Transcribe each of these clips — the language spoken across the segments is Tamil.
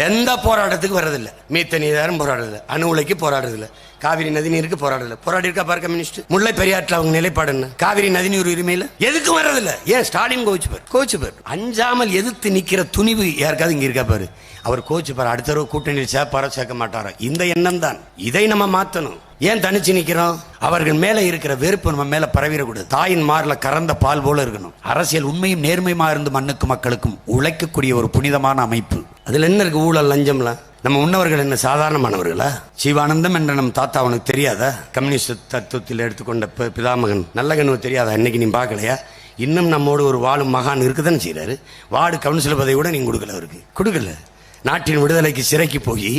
எந்த போராட்டத்துக்கு வர்றதில்லை. மீத்த நீதாரம் போராடுறதில்லை, அணு உலைக்கு போராடுறதில்லை, காவிரி நதி நீருக்கு போராடுறதில்லை. போராடி இருக்கா பாரு கம்யூனிஸ்ட். முல்லை பெரியாற்றில் அவங்க நிலைப்பாடு என்ன? காவிரி நதி நீர் உரிமையில எதுக்கும் வர்றதில்லை. ஏன் ஸ்டாலின் கோச்சு பாரு. அஞ்சாமல் எதிர்த்து நிக்கிற துணிவு யாருக்காவது இங்க இருக்கா பாரு. அவர் கோச்சு பாரு. அடுத்த தடவை கூட்டணியில் சேர்ப்பாரோ சேர்க்க மாட்டாரோ, இந்த எண்ணம் தான். இதை நம்ம மாற்றணும். ஏன் தனிச்சு நிக்கிறோம்? அவர்கள் மேல இருக்கிற வெறுப்பு நம்ம மேல பரவிடக்கூடாது. தாயின் மார்ல கறந்த பால் போல இருக்கணும். அரசியல் உண்மையும் நேர்மையுமா இருந்து மண்ணுக்கும் மக்களுக்கும் உழைக்கக்கூடிய ஒரு புனிதமான அமைப்பு. அதுல என்ன இருக்கு? ஊழல், லஞ்சம்லாம். நம்ம முன்னவர்கள் என்ன சாதாரணமானவர்களா? சிவானந்தம் என்ற நம் தாத்தா அவனுக்கு தெரியாதா? கம்யூனிஸ்ட் தத்துவத்தில் எடுத்துக்கொண்ட பிதாமகன் நல்லகனு தெரியாதா? இன்னைக்கு நீ பார்க்கலையா? இன்னும் நம்மோடு ஒரு வாழும் மகான் இருக்குதானே செய்யறாரு. வார்டு கவுன்சிலர் பதவி கூட நீங்க கொடுக்கல, அவருக்கு கொடுக்கல. நாட்டின் விடுதலைக்கு சிறைக்கு போய்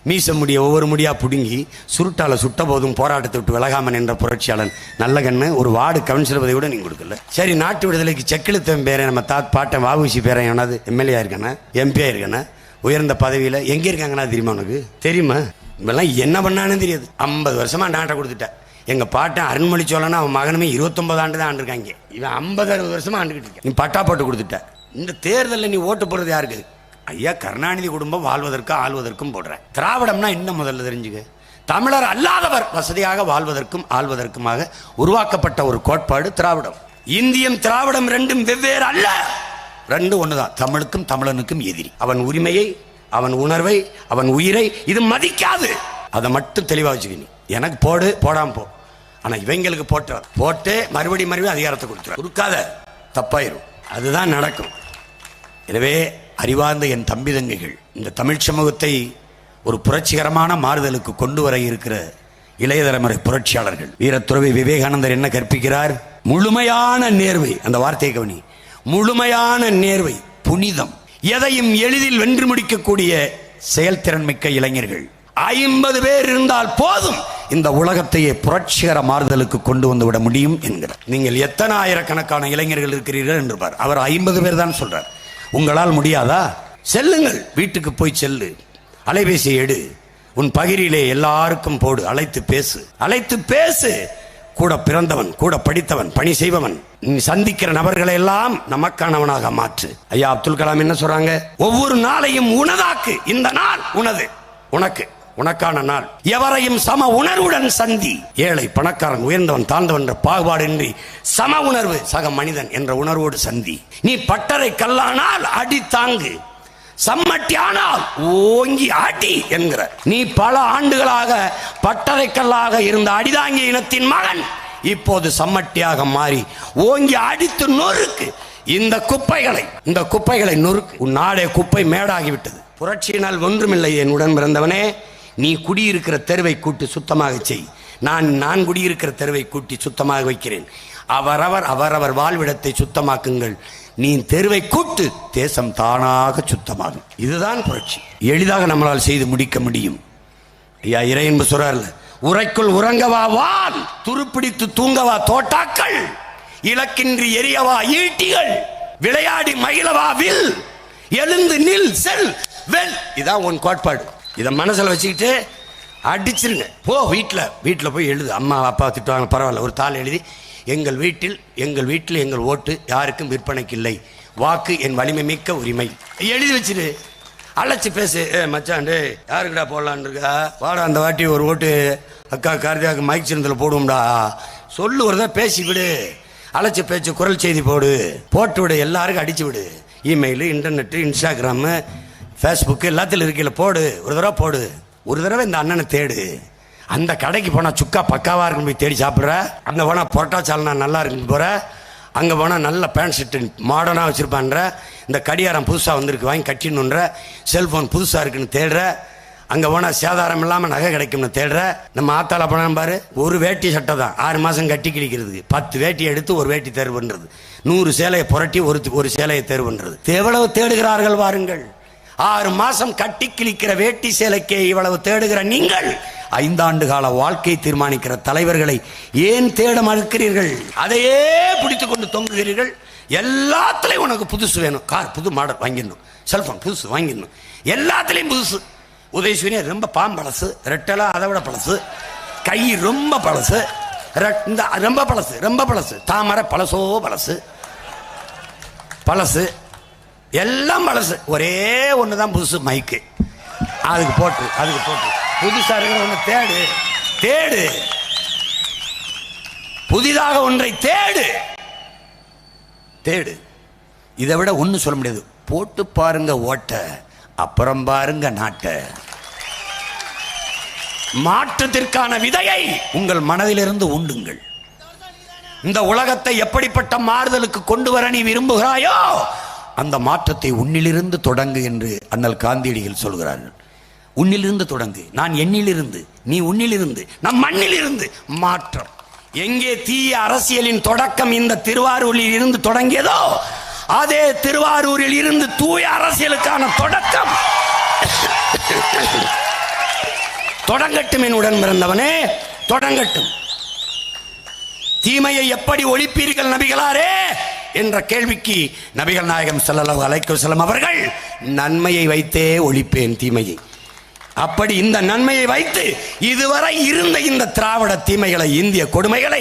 மீச முடிய ஒவ்வொரு முடியா புடுங்கி சுருட்டால சுட்ட போதும் போராட்டத்தை விட்டு விலகாமன் என்ற புரட்சியாளன் நல்லகண்ணு ஒரு வார்டு கவுன்சிலர் பதவி கூட நீங்க கொடுக்கல. சரி, நாட்டு விடுதலைக்கு செக்கிழுத்தம் பேரை நம்ம பாட்டன் வாவுசி பேரை எவனாவது எம்எல்ஏ இருக்கானே, எம்பியா இருக்கானே, உயர்ந்த பதவியில் எங்கே இருக்காங்கன்னா தெரியுமா? உனக்கு தெரியுமா? இப்பெல்லாம் என்ன பண்ணான்னு தெரியாது. 50 வருஷமா நாட்டை கொடுத்துட்டேன். எங்க பாட்டன் அருண்மொழி சோழனா அவன் மகனுமே 29 ஆண்டு தான் ஆண்டிருக்காங்க. இவன் 50-60 வருஷமா ஆண்டுகிட்டு இருக்க. நீ பட்டா போட்டு கொடுத்துட்ட. இந்த தேர்தலில் நீ ஓட்டு போடுறது யாருக்கு? ஐயா, கருணாநிதி குடும்பம் வாழ்வதற்கும் ஆள்வதற்கும் போடுற. திராவிடம்னா இன்னும் முதல்ல தெரிஞ்சுக்க. தமிழர் அல்லாதவர் வசதியாக வாழ்வதற்கும் ஆள்வதற்குமாக உருவாக்கப்பட்ட ஒரு கோட்பாடு திராவிடம். இந்தியம் திராவிடம் ரெண்டும் வெவ்வேறு அல்ல, ரெண்டும் ஒண்ணுதான். தமிழுக்கும் தமிழனுக்கும் எதிரி. அவன் உரிமையை, அவன் உணர்வை, அவன் உயிரை இது மதிக்காது. அதை மட்டும் தெளிவா வச்சுக்கணும். எனக்கு போடு, போடாம போ. ஆனா இவங்களுக்கு போட்டு மறுபடியும் அதிகாரத்தை கொடுக்காத, தப்பாயிரும். அதுதான் நடக்கும். எனவே அறிவார்ந்த என் தம்பி தங்கைகள், இந்த தமிழ் சமூகத்தை ஒரு புரட்சிகரமான மாறுதலுக்கு கொண்டு வர இருக்கிற இளைய தலைமுறை புரட்சியாளர்கள். வீரத்துறவி விவேகானந்தர் என்ன கற்பிக்கிறார்? முழுமையான நேர்மை. அந்த வார்த்தையை கவனி. முழுமையான நேர்மை, புனிதம், எதையும் எளிதில் வென்று முடிக்கக்கூடிய செயல்திறன் மிக்க இளைஞர்கள் 50 பேர் இருந்தால் போதும் இந்த உலகத்தையே புரட்சிகர மாறுதலுக்கு கொண்டு வந்து விட முடியும் என்கிறார். நீங்கள் எத்தனை ஆயிரக்கணக்கான இளைஞர்கள் இருக்கிறீர்கள் என்று பார். அவர் 50 பேர் தான் சொல்றார். உங்களால் முடியாதா? செல்லுங்கள், வீட்டுக்கு போய் செல்லு, அலைபேசி எடு, உன் பகிரிலே எல்லாருக்கும் போடு, அழைத்து பேசு. கூட பிறந்தவன், கூட படித்தவன், பணி செய்பவன், நீ சந்திக்கிற நபர்களை எல்லாம் நமக்கானவனாக மாற்று. ஐயா அப்துல் கலாம் என்ன சொல்றாங்க? ஒவ்வொரு நாளையும் உனதாக்கு. இந்த நாள் உனது, உனக்கு, உனக்கான நாள். எவரையும் சம உணர்வுடன் சந்தி. ஏழை பணக்காரன், உயர்ந்தவன் தாழ்ந்தவன் என்ற பாகுபாடின்றி சம உணர்வு, சக மனிதன் என்ற உணர்வோடு சந்தி. நீ பட்டறை கல்லானால் அடி தாங்கு, சம்மட்டி ஆனால் ஓங்கி அடி என்கிற. நீ பல ஆண்டுகளாக பட்டறை கல்லாக இருந்த அடிதாங்கிய இனத்தின் மகன் இப்போது சம்மட்டியாக மாறி ஓங்கி அடித்து நொறுக்கு. இந்த குப்பைகளை நொறுக்கு. உன் நாடே குப்பை மேடாகிவிட்டது. புரட்சியினால் ஒன்றுமில்லை என் உடன் பிறந்தவனே. நீ குடியிருக்கிற தெருவை கூட்டி சுத்தமாக செய். நான் குடியிருக்கிற தெருவை கூட்டி சுத்தமாக வைக்கிறேன். அவரவர் வாழ்விடத்தை சுத்தமாக்குங்கள். நீ தெருவை கூட்டு, தேசம் தானாக சுத்தமாகும். இதுதான் புரட்சி. எளிதாக நம்மளால் செய்து முடிக்க முடியும். ஐயா இறையன்பு சொல்றார்ல, உரைக்குள் உறங்கவா வான், துருப்பிடித்து தூங்கவா தோட்டாக்கள், இலக்கின்றி எரியவா ஈட்டிகள், விளையாடி மகிழவா வில், எழுந்து நில் செல் வெல். இதான் உன் கோட்பாடு. இதை மனசில் வச்சுக்கிட்டு அடிச்சிருங்க. போ வீட்டில் போய் எழுது. அம்மா அப்பா திட்டுவாங்க, பரவாயில்ல. ஒரு தாள் எழுதி, எங்கள் வீட்டில் எங்கள் ஓட்டு யாருக்கும் விற்பனைக்கு இல்லை, வாக்கு என் வலிமை மிக்க உரிமை எழுதி வச்சிரு. அழைச்சி பேசு. மச்சாண்டு யாருக்குடா போடலான் இருக்கா? வாடா அந்த வாட்டி ஒரு ஓட்டு அக்கா கார்த்தியாவுக்கு மைக் சின்னத்தில் போடுவோம்டா சொல்லு. ஒரு தான் பேசி விடு. அழைச்சி பேச்சு குரல் செய்தி போட்டு விடு. எல்லாருக்கும் அடிச்சு விடு. இமெயிலு, இன்டர்நெட்டு, இன்ஸ்டாகிராமு, ஃபேஸ்புக்கு எல்லாத்திலும் இருக்கையில் போடு. ஒரு தடவை இந்த அண்ணனை தேடு. அந்த கடைக்கு போனால் சுக்கா பக்காவாக இருக்குன்னு போய் தேடி சாப்பிட்ற. அங்கே போனால் பொரோட்டா சால்னா நல்லா இருக்குன்னு போகிற. அங்கே போனால் நல்ல பேண்ட் ஷர்ட்டு மாடர்னாக வச்சுருப்பான்ற. இந்த கடிகாரம் புதுசாக வந்திருக்கு வாங்கி கட்டிடணுன்ற. செல்ஃபோன் புதுசாக இருக்குன்னு தேடுற. அங்கே போனால் சேதாரம் இல்லாமல் நகை கிடைக்கும்னு தேடுற. நம்ம ஆத்தால போனால் பாரு, ஒரு வேட்டி சட்டை தான் 6 மாதம் கட்டி கிழிக்கிறதுக்கு. 10 வேட்டி எடுத்து ஒரு வேட்டி தேர்வு பண்ணுறது. 100 சேலையை புரட்டி ஒரு சேலையை தேர்வு பண்ணுறது. எவ்வளவு தேடுகிறார்கள் வாருங்கள். 6 மாசம் கட்டி கிழிக்கிற வேட்டி சேலைக்கே இவ்வளவு தேடுகிற நீங்கள் 5 ஆண்டு கால வாழ்க்கை தீர்மானிக்கிற தலைவர்களை ஏன் தேட மறுக்கிறீர்கள்? அதையே பிடித்துக் கொண்டு தொங்குகிறீர்கள். எல்லாத்துலயும் உனக்கு புதுசு வேணும். கார் புது மாடல் வாங்கிடணும், செல்போன் புதுசு வாங்கிடணும், எல்லாத்துலயும் புதுசு. உதயசூரிய ரொம்ப பாம்பழசு, ரெட்டலா அதை விட பழசு, கை ரொம்ப பழசு, ரொம்ப பழசு, தாமரை பழசோ பழசு. எல்லாம் பழசு. ஒரே ஒண்ணுதான் புதுசு, மைக்கு. அதுக்கு போட்டு புதுசா இருக்கிற ஒண்ணு தேடு தேடு, புதிதாக ஒன்றை தேடு தேடு. இதை விட ஒண்ணு சொல்ல முடியாது. போட்டு பாருங்க ஓட்ட, அப்புறம் பாருங்க நாட்ட. மாற்றத்திற்கான விதையை உங்கள் மனதிலிருந்து உண்டுங்கள். இந்த உலகத்தை எப்படிப்பட்ட மாறுதலுக்கு கொண்டு வர நீ விரும்புகிறாயோ அந்த மாற்றத்தை உன்னிலிருந்து தொடங்கு என்று அண்ணல் காந்தியடிகள் சொல்கிறார்கள். உன்னிலிருந்து தொடங்கு. நான் என்னிலிருந்து, நீ உன்னிலிருந்து, நம் மண்ணிலிருந்து. மாற்றம் எங்கே தீய அரசியலின் தொடக்கம் இந்த திருவாரூரில் இருந்து தொடங்கியதோ அதே திருவாரூரில் இருந்து தூய அரசியலுக்கான தொடக்கம் தொடங்கட்டும். என் உடன் பிறந்தவனே, தொடங்கட்டும். தீமையை எப்படி ஒழிப்பீர்கள் நபிகளாரே என்ற கேள்விக்கு நபிகள் நாயகம் ஸல்லல்லாஹு அலைஹி வஸல்லம் அவர்கள் நன்மையை வைத்தே ஒழிப்பேன் தீமையை. அப்படி இந்த நன்மையை வைத்து இதுவரை இருந்த இந்த திராவிட தீமைகளை, இந்திய கொடுமைகளை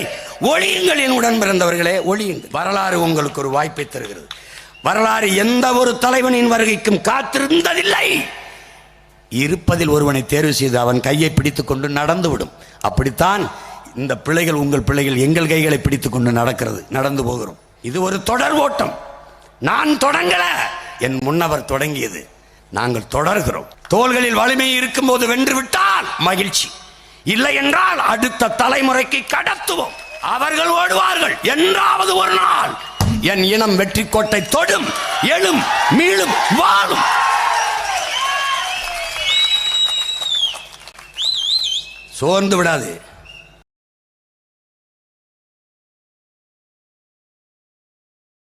ஒழியுங்கள். என் உடன் பிறந்தவர்களே, ஒழியுங்கள். வரலாறு உங்களுக்கு ஒரு வாய்ப்பை தருகிறது. வரலாறு எந்த ஒரு தலைவனின் வருகைக்கும் காத்திருந்ததில்லை. இருப்பதில் ஒருவனை தேர்வு செய்து அவன் கையை பிடித்துக் கொண்டு நடந்துவிடும். அப்படித்தான் இந்த பிள்ளைகள், உங்கள் பிள்ளைகள் எங்கள் கைகளை பிடித்துக் கொண்டு நடந்து போகிறோம். இது ஒரு தொடர் ஓட்டம். நான் தொடங்கல, என் முன்னவர் தொடங்கியது. நாங்கள் தொடர்கிறோம். தோள்களில் வலிமை இருக்கும் போது வென்று விட்டால் மகிழ்ச்சி, இல்லை என்றால் அடுத்த தலைமுறைக்கு கடத்துவோம். அவர்கள் ஓடுவார்கள். என்றாவது ஒரு நாள் என் இனம் வெற்றி கோட்டை தொடும், எழும், மீளும், வாழும். சோர்ந்து விடாது.